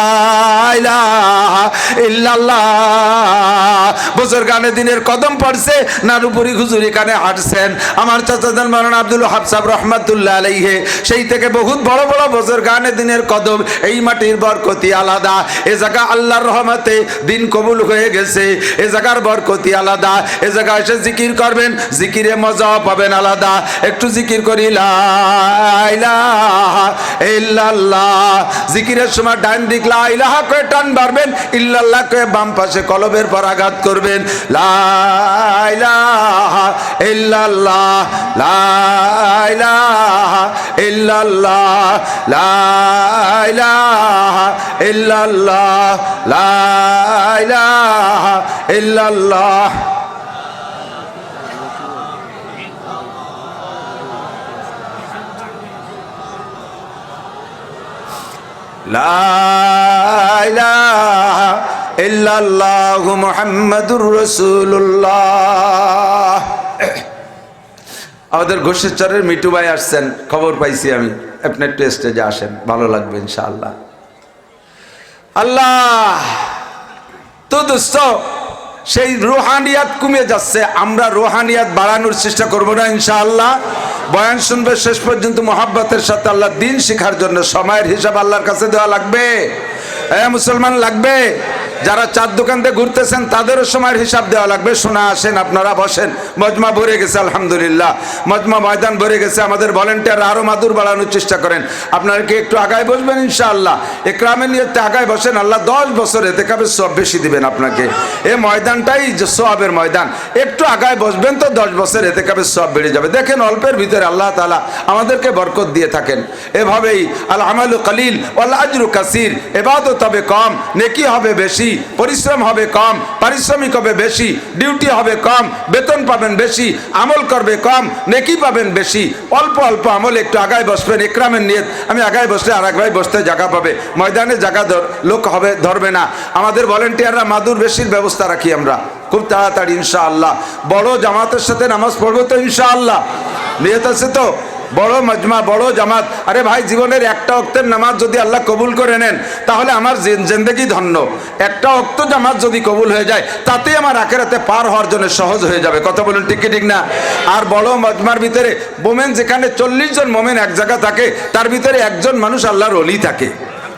ইলাহা ইল্লাল্লাহ। বুজুর্গানে দিনের কদম পড়ছে, নানুপুরি হুজুর এখানে হাঁটছেন। আমার চাচাজান মাওলানা আব্দুল ওয়াহাব সাহেব রাহমাতুল্লাহ আলাইহি, সেই থেকে বহুত বড় বড় বুজুর্গানে দিনের কদম। এই মাটির বরকতি আলাদা, এ জায়গা আল্লাহর রহমতে দিন কবুল হয়ে গেছে, এ জায়গার বরকতি আলাদা। এ জায়গা এসে জিকির করবেন, জিকিরে মজা পাবেন আলাদা। একটু জিকির করি লা ইলাহা ইল্লাল্লাহ। জিকিরের সময় ডান দিক লা ইলাহা কয়ে টান বাড়বেন, ইল্লাল্লাহ কয়ে বাম পাশে কলবের পর আঘাত করবেন। লা ইলাহা ইল্লাল্লাহ লা ইলাহা ইল্লাল্লাহ লা ইলাহা ইল্লাল্লাহ লা ইলাহা ইল্লাল্লাহ লা ইলাহা ইল্লাল্লাহু মুহাম্মাদুর রাসূলুল্লাহ। আমাদের ঘোষেশ্বরের মিটু ভাই আসছেন, খবর পাইছি আমি, আপনি একটু স্টেজে আসেন, ভালো লাগবে ইনশাআল্লাহ। আল্লাহ তো দোস্ত, সেই রুহানিয়াত কমে যাচ্ছে, আমরা রুহানিয়াত বাড়ানোর চেষ্টা করবো না ইনশাআল্লাহ। বয়ান শুনবে শেষ পর্যন্ত মোহাব্বতের সাথে, আল্লাহ দিন শেখার জন্য সময়ের হিসাব আল্লাহর কাছে দেওয়া লাগবে। মুসলমান লাগবে। যারা চার দোকান দিয়ে ঘুরতেছেন তাদেরও সময়ের হিসাব দেওয়া লাগবে। শোনা আসেন, আপনারা বসেন, মজমা ভরে গেছে আলহামদুলিল্লাহ, মজমা ময়দান ভরে গেছে। আমাদের ভলেন্টিয়ার আরো মাদুর বাড়ানোর চেষ্টা করেন। আপনারা কি একটু আগায় বসবেন ইনশাআল্লাহ? একরামের নিয়তে আগায় বসেন, আল্লাহ 10 বছর এতেকাবের সওয়াব বেশি দিবেন আপনাকে। এই ময়দানটাই যে সওয়াবের ময়দান, একটু আগায় বসবেন তো 10 বছর এতেকাবের সওয়াব বেড়ে যাবে। দেখেন অল্পের ভিতরে আল্লাহ তাআলা আমাদেরকে বরকত দিয়ে থাকেন। এভাবেই আল আমালু কালিল ওয়াল আজরু কাসীর, ইবাদত হবে কম, নেকি হবে বেশি, পরিশ্রম হবে কম, পারিশ্রমিক হবে বেশি, ডিউটি হবে কম, বেতন পাবেন বেশি, আমল করবে কম, নেকি পাবেন বেশি। অল্প অল্প আমল, একটু আগায় বসবেন একরামের নিয়ত। আমি আগায় বসলে আর এক ভাই বসতে জায়গা পাবে, ময়দানে জায়গা লোক হবে ধরবে না। আমাদের ভলেন্টিয়াররা মাদুর বেশির ব্যবস্থা রাখি আমরা খুব তাড়াতাড়ি ইনশাআল্লাহ। বড় জামাতের সাথে নামাজ পড়বো তো ইনশাআল্লাহ, নিয়ত আছে তো? বড় মজমা, বড় জামাত। আরে ভাই, জীবনের একটা ওয়াক্তের নামাজ যদি আল্লাহ কবুল করে নেন তাহলে আমার জিন্দেগি ধন্য। একটা ওয়াক্ত জামাত যদি কবুল হয়ে যায় তাতে আমার আখিরাতে পার হওয়ার জন্য সহজ হয়ে যাবে। কথা বলুন ঠিক কি ঠিক না? আর বড় মজমার ভিতরে মোমেন, যেখানে 40 জন মোমেন এক জায়গা থাকে, তার ভিতরে একজন মানুষ আল্লাহর ওলি থাকে।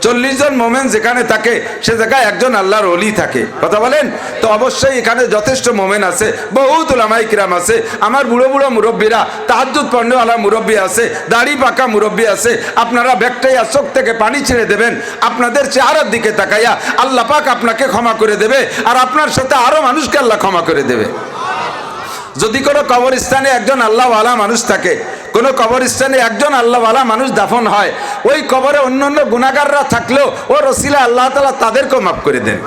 40 জন মোমেন যেখানে থাকে সে জায়গায় একজন আল্লাহর ওলি থাকে। কথা বলেন তো? অবশ্যই এখানে যথেষ্ট মোমেন আছে, বহুত উলামায়ে কিরাম আছে, আমার বুড়ো বুড়ো মুরব্বীরা, তাহাজ্জুদ পড়নেওয়ালা মুরব্বী আছে, দাড়ি পাকা মুরব্বী আছে। আপনারা ব্যাকটাইয়া চোখ থেকে পানি ছেড়ে দেবেন, আপনাদের চেহারার দিকে তাকাইয়া আল্লাহ পাক আপনাকে ক্ষমা করে দেবে, আর আপনার সাথে আরো মানুষকে আল্লাহ ক্ষমা করে দেবে। যদি কোনো কবরস্থানে একজন আল্লাহওয়ালা মানুষ থাকে, কোনো কবরস্থানে একজন আল্লাহওয়ালা মানুষ দাফন হয়, ওই কবরে অন্যান্য গুনাহগাররা থাকলেও ও রসিলা আল্লাহ তাআলা তাদেরকেও মাফ করে দেন।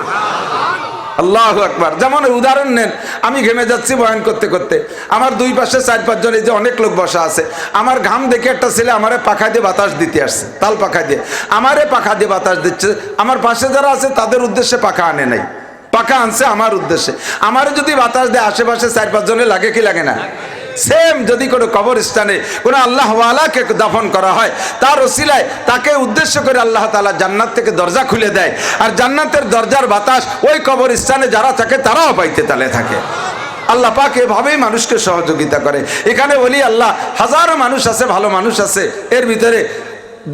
আল্লাহু আকবার। যেমন উদাহরণ নেন, আমি ঘেমে যাচ্ছি বয়ান করতে করতে, আমার দুই পাশে 4-5 জন, এই যে অনেক লোক বসা আছে, আমার ঘাম দেখে একটা ছেলে আমারে পাখা দিয়ে বাতাস দিতে আসছে, তাল পাখা দিয়ে আমারে পাখা দিয়ে বাতাস দিচ্ছে। আমার পাশে যারা আছে তাদের উদ্দেশ্যে পাখা আনে নাই, পাখা আনছে আমার উদ্দেশ্যে। আমারে যদি বাতাস দেয় আশেপাশে 4-5 জনে লাগে কি লাগে না? সেম যদি কোনো কবরস্থানে কোনো আল্লাহওয়ালাকে দাফন করা হয়, তার ওসিলায় তাকে উদ্দেশ্য করে আল্লাহ তাআলা জান্নাত থেকে দরজা খুলে দেয়, আর জান্নাতের দরজার বাতাস ওই কবরস্থানে যারা থাকে তারাও পাইতে তালে থাকে। আল্লাহ পাক এভাবেই মানুষকে সহযোগিতা করে। এখানে বলি আল্লাহ হাজারো মানুষ আছে, ভালো মানুষ আছে, এর ভিতরে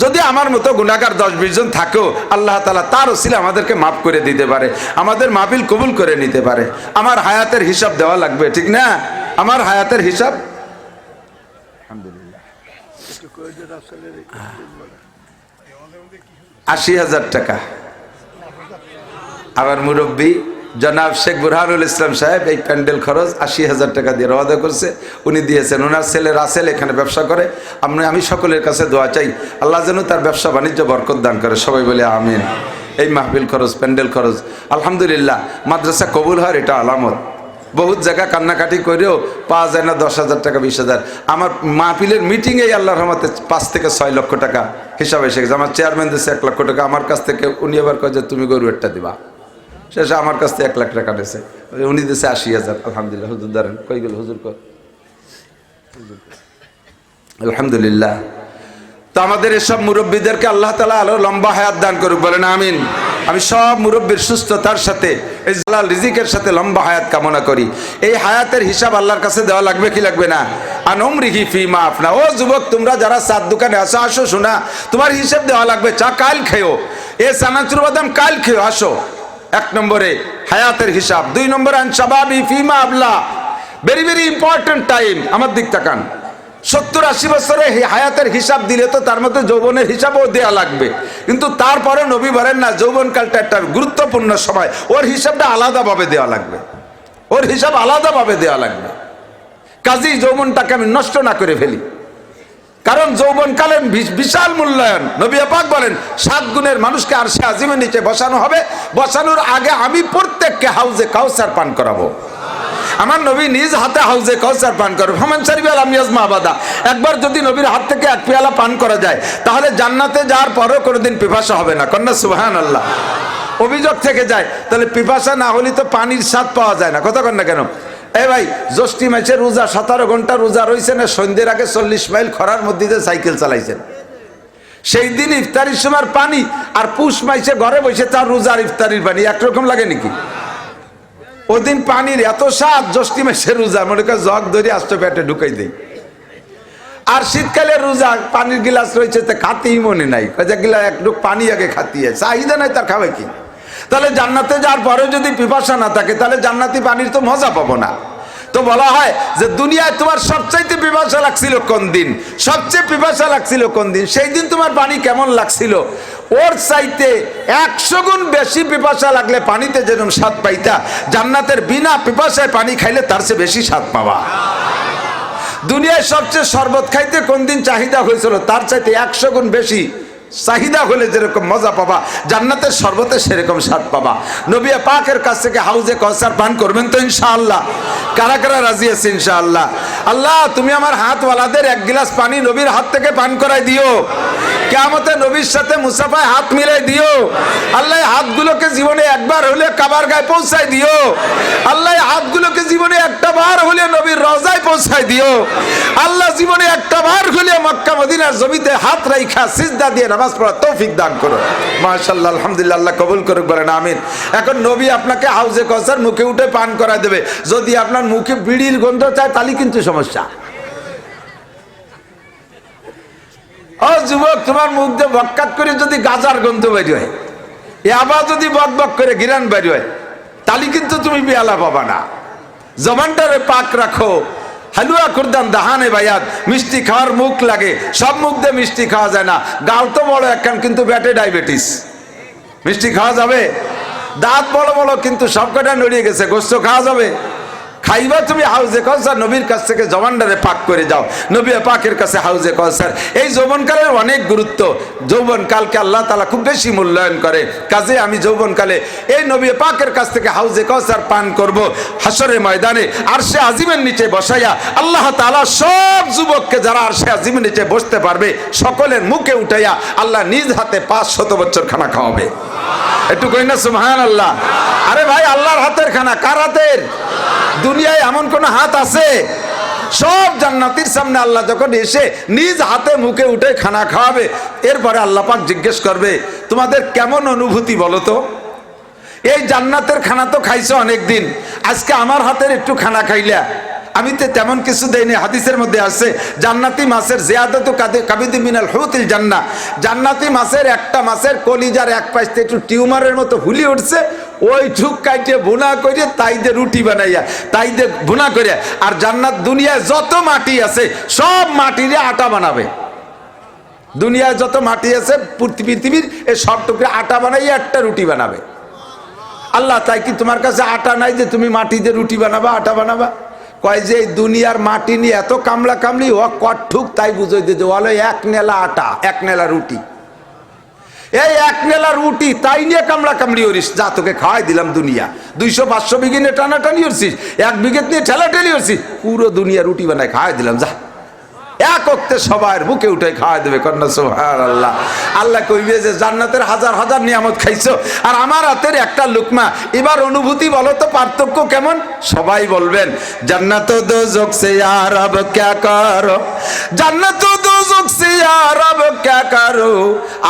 যদি আমার মতো গুনাহগার 10-20 জন থাকেও আল্লাহ তাআলা তার ওসিলা আমাদেরকে মাফ করে দিতে পারে, আমাদের মাহফিল কবুল করে নিতে পারে। আমার হায়াতের হিসাব দেওয়া লাগবে, ঠিক না? আমার হায়াতের হিসাব আলহামদুলিল্লাহ 80,000 টাকা। আমার মুরব্বী জনাব শেখ বুরহানুল ইসলাম সাহেব এই প্যান্ডেল খরচ 80,000 টাকা দিয়ে রওয়াদা করছে, উনি দিয়েছেন। ওনার ছেলে রাসেল এখানে ব্যবসা করে। আমি সকলের কাছে দোয়া চাই আল্লাহ যেন তার ব্যবসা বাণিজ্য বরকত দান করে, সবাই বলে আমিন। এই মাহফিল খরচ, প্যান্ডেল খরচ আলহামদুলিল্লাহ, মাদ্রাসা কবুল হয় এটা আলামত। বহুত জায়গা কান্নাকাটি করেও পাওয়া যায় না 10,000 টাকা 20,000। আমার মাহফিলের মিটিংয়ে আল্লাহর রহমতে 5 থেকে 6 লক্ষ টাকা হিসাব এসে গেছে। আমার চেয়ারম্যান দিচ্ছে 1 লক্ষ টাকা আমার কাছ থেকে, উনি আবার কয় যে তুমি গরুয়েরটা দিবা, শেষে আমার কাছ থেকে 1 লাখ টাকা দিয়েছে, উনি দিয়েছে 80,000। আলহামদুলিল্লাহ। হুজুর দাঁড়ান, কই গেল হুজুর? আলহামদুলিল্লাহ। তো আমাদের এসব মুরব্বীদেরকে আল্লাহ তাআলা আরো লম্বা হায়াত দান করুক, বলেন আমিন। আমি সব মুরব্বীর সুস্থতার সাথে, এই হালাল রিজিকের সাথে লম্বা হায়াত কামনা করি। এই হায়াতের হিসাব আল্লাহর কাছে দেওয়া লাগবে কি লাগবে না? আন উমরিহি ফিমা আফনা। ও যুবক, তোমরা যারা চার দোকানে আসো, আসো শোনা, তোমার হিসাব দেওয়া লাগবে। চা কাল খেও, এ চানাচুর বাদাম কাল খেও, আসো। 1 নম্বরে হায়াতের হিসাব। 2 নম্বরে আন শাবাবি ফিমা আবলা। Very very important time. আমার দিক তাকান, 70-80 বছরে হায়াতের হিসাব দিলে তো তার মধ্যে যৌবনের হিসাবও দেওয়া লাগবে, কিন্তু তারপরে নবী বলেন না যৌবনকালটা একটা গুরুত্বপূর্ণ সময়, ওর হিসাবটা আলাদাভাবে দেওয়া লাগবে, ওর হিসাব আলাদাভাবে দেওয়া লাগবে। কাজেই যৌবনটাকে আমি নষ্ট না করে ফেলি, কারণ যৌবনকালের বিশাল মূল্যায়ন। নবী পাক বলেন 7 গুণের মানুষকে আরশে আজিমের নিচে বসানো হবে, বসানোর আগে আমি প্রত্যেককে হাউজে কাউসার পান করাবো। আমার নবী নিজ হাতে হাউজে কাউসার পান করবে। ফামান শারিবা লাম ইয়াজমা আবাদা। একবার যদি নবীর হাত থেকে এক পেয়ালা পান করা যায়, তাহলে জান্নাতে যাওয়ার পরেও কোনোদিন পিপাসা হবে না। কন্যা সুবহানাল্লাহ। অভিযোগ থেকে যায়, তাহলে পিপাসা না হলে তো পানির স্বাদ পাওয়া যায় না। কথা কন না কেন? এই ভাই, জ্যৈষ্ঠী মাসে রোজা 17 ঘন্টা রোজা রয়েছেন, সন্ধ্যের আগে 40 মাইল খরার মধ্যে দিয়ে সাইকেল চালাইছেন, সেই দিন ইফতারির সময় পানি, আর পুষ মাসে ঘরে বসে তার রোজার ইফতারির পানি একরকম লাগে নাকি? ওদিন পানির এত স্বাদ, জ্যৈষ্ঠী মাসে রোজা মনে করে জগ ধরে আসতে পেটে ঢুকাই দেয়। আর শীতকালে রোজা পানির গিলাস রয়েছে, তা খাতেই মনে নাই, গিলা একটু পানি আগে খাতিয়ে, চাহিদা নাই তার খাবে কি? তাহলে জান্নাতে যাওয়ার পরেও যদি পিপাসা না থাকে, তাহলে জান্নাতি পানির তো মজা পাবো না। তো বলা হয় যে দুনিয়ায় তোমার সবচাইতে পিপাসা লাগছিল কোন দিন, সবচেয়ে পিপাসা লাগছিল কোন দিন, সেই দিন তোমার পানি কেমন লাগছিল? ওর চাইতে 100 গুণ বেশি পিপাসা লাগলে পানিতে যেরকম স্বাদ পাইতা, জান্নাতের বিনা পিপাসায় পানি খাইলে তার চেয়ে বেশি স্বাদ পাবা। দুনিয়ায় সবচেয়ে শরবত খাইতে কোন দিন চাহিদা হয়েছিল, তার চাইতে 100 গুণ বেশি চাহিদা হলে যেরকম মজা পাবা, জান্নাতের শরবতে সেরকম স্বাদ পাবা। নবী পাকের কাছ থেকে হাউজে কাউসার পান করবেন তো ইনশাআল্লাহ? কারা কারা রাজি আছে ইনশাআল্লাহ? আল্লাহ তুমি আমার হাতওয়ালাদের 1 গিলাস পানি নবীর হাত থেকে পান করাই দিও, কিয়ামতে নবীর সাথে মুসাফায় হাত মিলাই দিও। আল্লাহ হাতগুলোকে জীবনে একবার হলে কাবার গায়ে পৌঁছাই দিও। আল্লাহ হাতগুলোকে জীবনে একটা বার হলে নবীর রওজায় পৌঁছাই দিও। আল্লাহ জীবনে একটা বার হলে মক্কা মদিনার জমিতে হাত রাইখা সিজদা দিয়ে নামাজ পড়ার তৌফিক দান করো। মাশাআল্লাহ, আলহামদুলিল্লাহ, আল্লাহ কবুল করুক, বলেন আমিন। এখন নবী আপনাকে হাউজে কাউসার মুখে উঠে পান করা দেবে। যদি আপনার মুখে বিড়ির গন্ধ চায়, তাহলে কিন্তু সমস্যা। ও যুবক, তোমার মুখ দিয়ে বক্কাত করে যদি গাজার গন্ধ বের হয়, আবার যদি বক বক করে গিরান বের হয়, তাহলে কিন্তু তুমি পেয়ালা পাবা না। জবানটারে পাক রাখো। হালুয়া খুরদান দাহানে বায়াত, মিষ্টি খাওয়ার মুখ লাগে, সব মুখ দিয়ে মিষ্টি খাওয়া যায় না। গাল তো বড় একখান, কিন্তু পেটে ডায়াবেটিস, মিষ্টি খাওয়া যাবে? দাঁত বড় বড়, কিন্তু সব কটা নড়িয়ে গেছে, গোস্ত খাওয়া যাবে? খাইবা তুমি হাউজে কাউসার, নবীর কাছ থেকে জবানটারে পাক করে যাও, নবী পাকের কাছে হাউজে কাউসার। এই যৌবনকালের অনেক গুরুত্ব। যৌবনকালকে আল্লাহ তাআলা খুব বেশি মূল্যায়ন করে। কাজে আমি যৌবনকালে এই নবী পাকের কাছ থেকে হাউজে কাউসার পান করব। হাসরের ময়দানে আরশে আজিমের নিচে বসাইয়া আল্লাহ তাআলা সব যুবককে যারা আরশে আজিমের নিচে বসতে পারবে, সকলের মুখে উঠাইয়া আল্লাহ নিজ হাতে 500 বছর খানা খাওয়াবে। একটু কই না সুবহানাল্লাহ? আরে ভাই, আল্লাহর হাতের খানা। কার হাতের? দুনিয়ায় এমন কোন হাত আছে? সব জান্নাতীর সামনে আল্লাহ যখন এসে নিজ হাতে মুখে উঠে খানা খাওয়াবে, এরপরে আল্লাহ পাক জিজ্ঞেস করবে তোমাদের কেমন অনুভূতি বলো তো? এই জান্নাতের খানা তো খাইছো অনেকদিন, আজকে আমার হাতের একটু খানা খাইলা। আমি তো তেমন কিছু দেইনি। হাদিসের মধ্যে আছে জান্নাতি মাছের জিয়াদাতু কাবিদি মিনাল হুতিল জান্নাহ, জান্নাতি মাছের একটা মাছের কলিজার এক পাশে একটু টিউমারের মতো ফুলি উঠছে, ওই ঠুক কাইটে ভুনা করে তাই দিয়ে রুটি বানাইয়া, তাই দিয়ে ভুনা করে। আর জান্নাত দুনিয়ায় যত মাটি আছে সব মাটিরে আটা বানাবে। দুনিয়ায় যত মাটি আছে পৃথিবীর এই সব টুকরে আটা বানাইয়া একটা রুটি বানাবে। আল্লাহ, তাই কি তোমার কাছে আটা নাই যে তুমি মাটি দিয়ে রুটি বানাবা, আটা বানাবা? কয় যে দুনিয়ার মাটি নিয়ে এত কামলা কামলি, ও কঠুক তাই বুঝাই দিতে বলো 1 নেলা আটা, 1 নেলা রুটি। এই 1 নেলা রুটি তাই নিয়ে কামলা কামলি করিস, যা তোকে খাওয়াই দিলাম দুনিয়া। 200-500 বিঘে নিয়ে টানাটানি করছিস, 1 বিঘে নিয়ে ঠেলাঠেলি করছিস, পুরো দুনিয়া রুটি বানায় খাওয়াই দিলাম, যা। এক ওক্তে সবার মুখে উঠে খাওয়াই দেবে। কন্যা সুবহানাল্লাহ। আল্লাহ কইবে যে জান্নাতের হাজার হাজার নিয়ামত খাইছো, আর আমার হাতের একটা লুকমা। এবার অনুভূতি বলো তো, পার্থক্য কেমন? সবাই বলবেন জান্নাত ও দোজখ সে ইয়া রব ক্যা করো, জান্নাত ও দোজখ সে ইয়া রব ক্যা করো,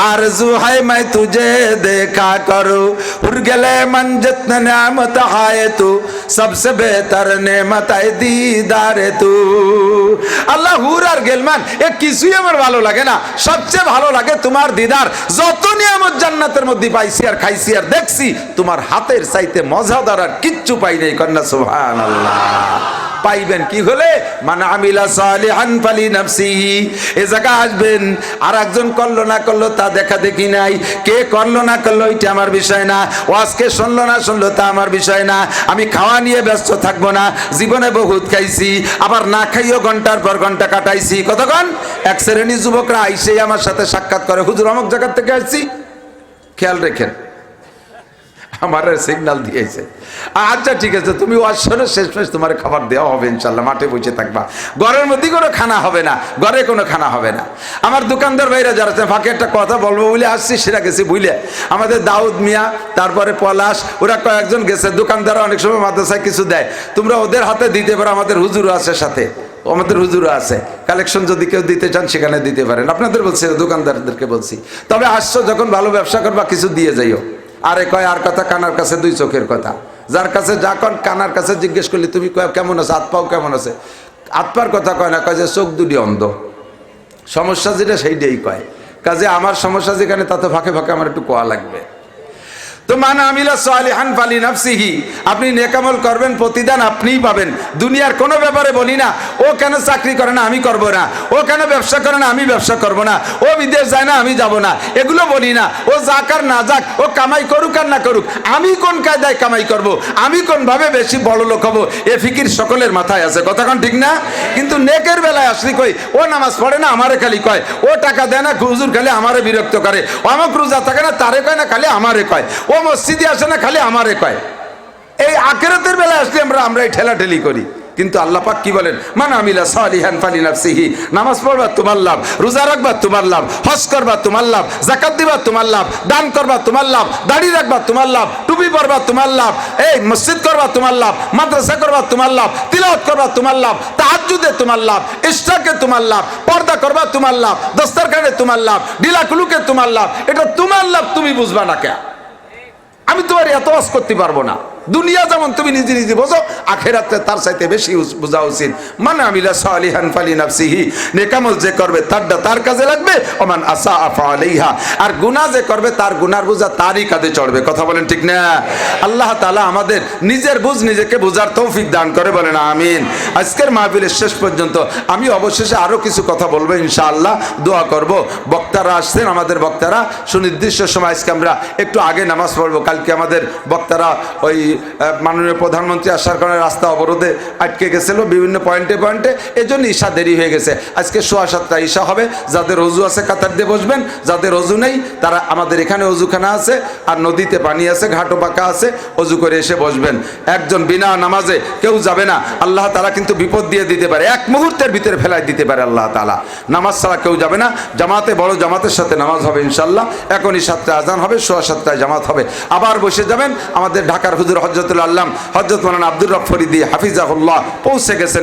আরজু है मैं तुझे देखा करूं, उड़ गले मन जितने नियामत है तू, सबसे बेहतर नेमत है दीदार तू। আল্লাহ হুর আর গেলমান এ কিছুই আমার ভালো লাগে না, সবচেয়ে ভালো লাগে তোমার দিদার। যত নিয়ামত জান্নাতের মধ্যে পাইছি আর খাইছি আর দেখছি, তোমার হাতের চাইতে মজাদার আর কিচ্ছু পাই নাই। কন্যা সুবহানাল্লাহ। পাইবেন কি হলে মান আমিলা সালিহান ফালিনাফসিহি। এই জায়গা আসবেন, আর একজন করলো না করলো তা দেখা দেখি নাই, কে করলো না করলো এটা আমার বিষয় না, ওয়াজকে শুনলো না শুনলো তা আমার বিষয় না, আমি খাওয়া নিয়ে ব্যস্ত থাকবো না, জীবনে বহুত খাইছি, আবার না খাইও ঘন্টার পর ঘন্টা কাটাইছি। কতক্ষণ এক শ্রেণী যুবকরা আইসেই আমার সাথে সাক্ষাৎ করে, হুজুর অমুক জায়গা থেকে আসছি, খেয়াল রেখেন, আমার সিগন্যাল দিয়েছে, আচ্ছা ঠিক আছে তুমি ওয়াজ শোনো, শেষমেশ তোমার খাবার দেওয়া হবে ইনশাল্লাহ, মাঠে বসে থাকবা, ঘরের মধ্যে কোনো খানা হবে না, ঘরে কোনো খানা হবে না। আমার দোকানদার ভাইরা যারা আছে, ফাঁকে একটা কথা বলবো বলে আসছি, সেটা গেছি বুঝলে, আমাদের দাউদ মিয়া, তারপরে পলাশ, ওরা কয়েকজন গেছে, দোকানদার অনেক সময় মাদ্রাসায় কিছু দেয়, তোমরা ওদের হাতে দিতে পারো, আমাদের হুজুর আছে সাথে, আমাদের হুজুর আছে, কালেকশন যদি কেউ দিতে চান সেখানে দিতে পারেন, আপনাদের বলছি, দোকানদারদেরকে বলছি। তবে আসছো যখন ভালো ব্যবসা করবা কিছু দিয়ে যাইও। আরে কয় আর কথা কানার কাছে দুই চোখের কথা, যার কাছে যা কন কানার কাছে জিজ্ঞেস করলে তুমি কয় কেমন আছে, হাত পাও কেমন আছে, হাত পার কথা কয় না, কয় যে চোখ দুটি অন্ধ, সমস্যা যেটা সেইটাই কয়, কাজে আমার সমস্যা যেখানে তাতে ফাঁকে ফাঁকে আমার একটু কোয়া লাগবে। তো মান আমিলা সালিহান ফালিনাফসিহি, আপনি নেকামল করবেন, প্রতিদান আপনিই পাবেন। দুনিয়ার কোনো ব্যাপারে বলি না ও কেন চাকরি করে না আমি করব না, ও কেন ব্যবসা করে না আমি ব্যবসা করব না, ও বিদেশ যায় না আমি যাব না, এগুলো বলি না। ও যাক আর না যাক, ও কামাই করুক আর না করুক, আমি কোন কায়দায় কামাই করব, আমি কোন ভাবে বেশি বড় লোক হব, এ ফিকির সকলের মাথায় আছে, কথা কোন ঠিক না? কিন্তু নেকের বেলায় আসলি কই, ও নামাজ পড়ে না আমারে খালি কয়, ও টাকা দেয় না হুজুর খালি আমারে বিরক্ত করে, অমুক রোজা থাকে না তারে কয় না খালি আমারে কয়, ও মসজিদে আসে না খালি আমারে কয়। এই আখিরাতের বেলায় আসলে আমরা এই ঠেলাঠেলি করি, কিন্তু আল্লাহ পাক কি বলেন, মান আমিলা সালিহান ফালিনাফসিহি, নামাজ পড়বা তোমার লাভ, রোজা রাখবা তোমার লাভ, হজ করবা তোমার লাভ, যাকাত দিবা তোমার লাভ, দান করবা তোমার লাভ, দাড়ি রাখবা তোমার লাভ, টুপি পরবা তোমার লাভ, এই মসজিদ করবা তোমার লাভ, মাদ্রাসা করবা তোমার লাভ, তিলাওয়াত করবা তোমার লাভ, তাহাজ্জুদে তোমার লাভ, ইশরাকে তোমার লাভ, পর্দা করবা তোমার লাভ, দস্তরখানে তোমার লাভ, ডিলাকুলুকে তোমার লাভ, এটা তোমার লাভ, তুমি বুঝবা না কে? আমি তোমার এত ওয়াজ করতে পারবো না। দুনিয়া যেমন তুমি নিজে নিজে বোঝো, আখিরাতে তার চাইতে বেশি বোঝা উচিত। মান আমিলা সালিহান ফালিনাফসিহি, নেকামল যে করবে তারটা তার কাজে লাগবে, ওমান আসা ফালাইহা, আর গুনাহ যে করবে তার গুনার বোঝা তারই কাঁধে চড়বে, কথা বলেন ঠিক না? আল্লাহ তাআলা আমাদের নিজের বুঝ নিজেকে বোঝার তৌফিক দান করে, বলেন আমিন। আজকের মাহফিলের শেষ পর্যন্ত আমি অবশেষে আরো কিছু কথা বলবো ইনশাআল্লাহ, দোয়া করব। বক্তারা আসছেন, আমাদের বক্তারা সুনির্দিষ্ট সময়, আজকে আমরা একটু আগে নামাজ পড়বো, কালকে আমাদের বক্তারা ওই মাননীয় প্রধানমন্ত্রী আসার কারণে রাস্তা অবরোধে আটকে গেছিল বিভিন্ন পয়েন্টে পয়েন্টে, এজন্য ঈশা দেরি হয়ে গেছে। আজকে 7:15 ঈশা হবে। যাদের অজু আছে কাতার দিয়ে বসবেন, যাদের অজু নেই তারা আমাদের এখানে অজুখানা আছে, আর নদীতে পানি আছে, ঘাটও পাকা আছে, অজু করে এসে বসবেন। একজন বিনা নামাজে কেউ যাবে না, আল্লাহ তাআলা কিন্তু বিপদ দিয়ে দিতে পারে, এক মুহূর্তের ভিতরে ফেলাই দিতে পারে আল্লাহ তাআলা। নামাজ ছাড়া কেউ যাবে না, জামাতে বড় জামাতের সাথে নামাজ হবে ইনশাআল্লাহ। এখনই 7টায় আজান হবে, 7:15 জামাত হবে, আবার বসে যাবেন। আমাদের ঢাকার হুজুর হযরতুল আল্লাম হযরত মাওলানা আব্দুর রব ফরিদি হাফিজাহুল্লাহ পৌঁছে গেছেন।